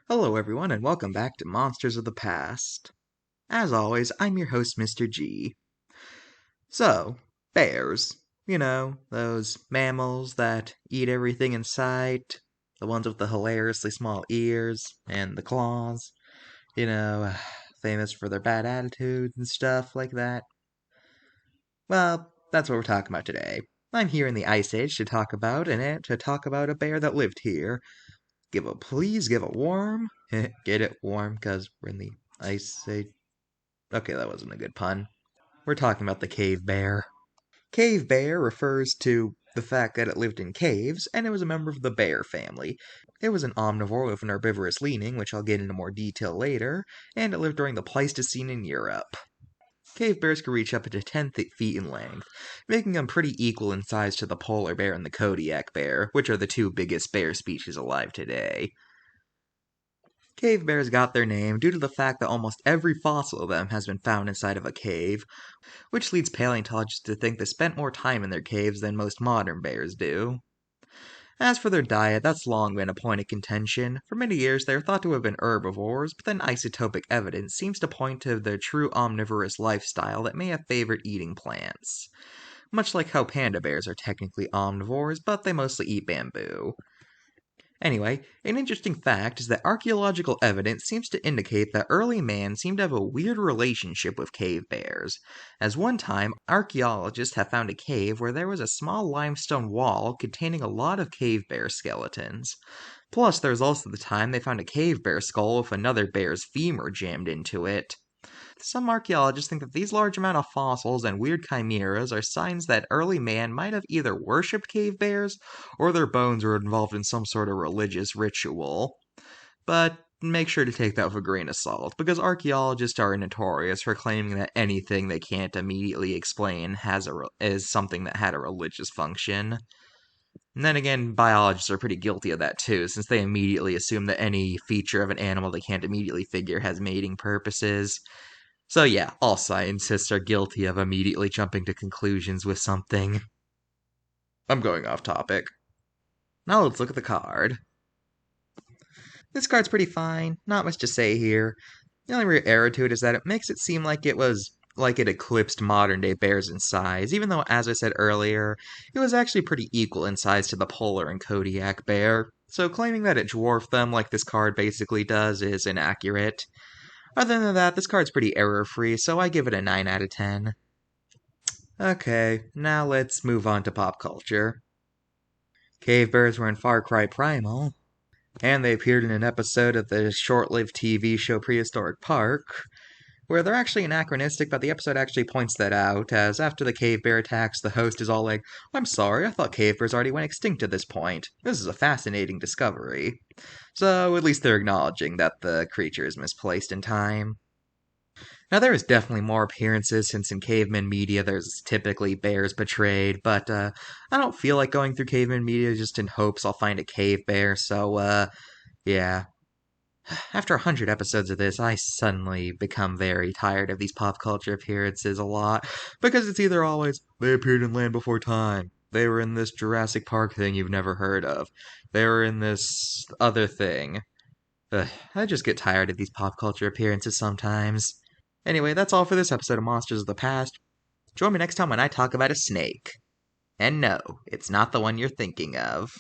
Hello, everyone, and welcome back to Monsters of the Past. As always, I'm your host, Mr. G. So, bears. You know, those mammals that eat everything in sight, the ones with the hilariously small ears and the claws, you know, famous for their bad attitudes and stuff like that. Well, that's what we're talking about today. I'm here in the Ice Age to talk about a bear that lived here. Please give a warm. Get it warm, because we're in the Ice Age. Okay, that wasn't a good pun. We're talking about the cave bear. Cave bear refers to the fact that it lived in caves, and it was a member of the bear family. It was an omnivore with an herbivorous leaning, which I'll get into more detail later, and it lived during the Pleistocene in Europe. Cave bears could reach up to 10 feet in length, making them pretty equal in size to the polar bear and the Kodiak bear, which are the two biggest bear species alive today. Cave bears got their name due to the fact that almost every fossil of them has been found inside of a cave, which leads paleontologists to think they spent more time in their caves than most modern bears do. As for their diet, that's long been a point of contention. For many years, they are thought to have been herbivores, but then isotopic evidence seems to point to their true omnivorous lifestyle that may have favored eating plants. Much like how panda bears are technically omnivores, but they mostly eat bamboo. Anyway, an interesting fact is that archaeological evidence seems to indicate that early man seemed to have a weird relationship with cave bears, as one time archaeologists have found a cave where there was a small limestone wall containing a lot of cave bear skeletons. Plus, there was also the time they found a cave bear skull with another bear's femur jammed into it. Some archaeologists think that these large amount of fossils and weird chimeras are signs that early man might have either worshipped cave bears or their bones were involved in some sort of religious ritual. But make sure to take that with a grain of salt, because archaeologists are notorious for claiming that anything they can't immediately explain is something that had a religious function. And then again, biologists are pretty guilty of that too, since they immediately assume that any feature of an animal they can't immediately figure has mating purposes. So yeah, all scientists are guilty of immediately jumping to conclusions with something. I'm going off topic. Now let's look at the card. This card's pretty fine, not much to say here. The only real error to it is that it makes it seem like it eclipsed modern day bears in size, even though, as I said earlier, it was actually pretty equal in size to the polar and Kodiak bear. So claiming that it dwarfed them like this card basically does is inaccurate. Other than that, this card's pretty error-free, so I give it a 9 out of 10. Okay, now let's move on to pop culture. Cave bears were in Far Cry Primal, and they appeared in an episode of the short-lived TV show Prehistoric Park, where they're actually anachronistic, but the episode actually points that out, as after the cave bear attacks, the host is all like, "I'm sorry, I thought cave bears already went extinct at this point. This is a fascinating discovery." So at least they're acknowledging that the creature is misplaced in time. Now, there is definitely more appearances, since in caveman media there's typically bears portrayed, but I don't feel like going through caveman media just in hopes I'll find a cave bear, so yeah. After 100 episodes of this, I suddenly become very tired of these pop culture appearances a lot, because it's either always, they appeared in Land Before Time, they were in this Jurassic Park thing you've never heard of, they were in this other thing. I just get tired of these pop culture appearances sometimes. Anyway, that's all for this episode of Monsters of the Past. Join me next time when I talk about a snake. And no, it's not the one you're thinking of.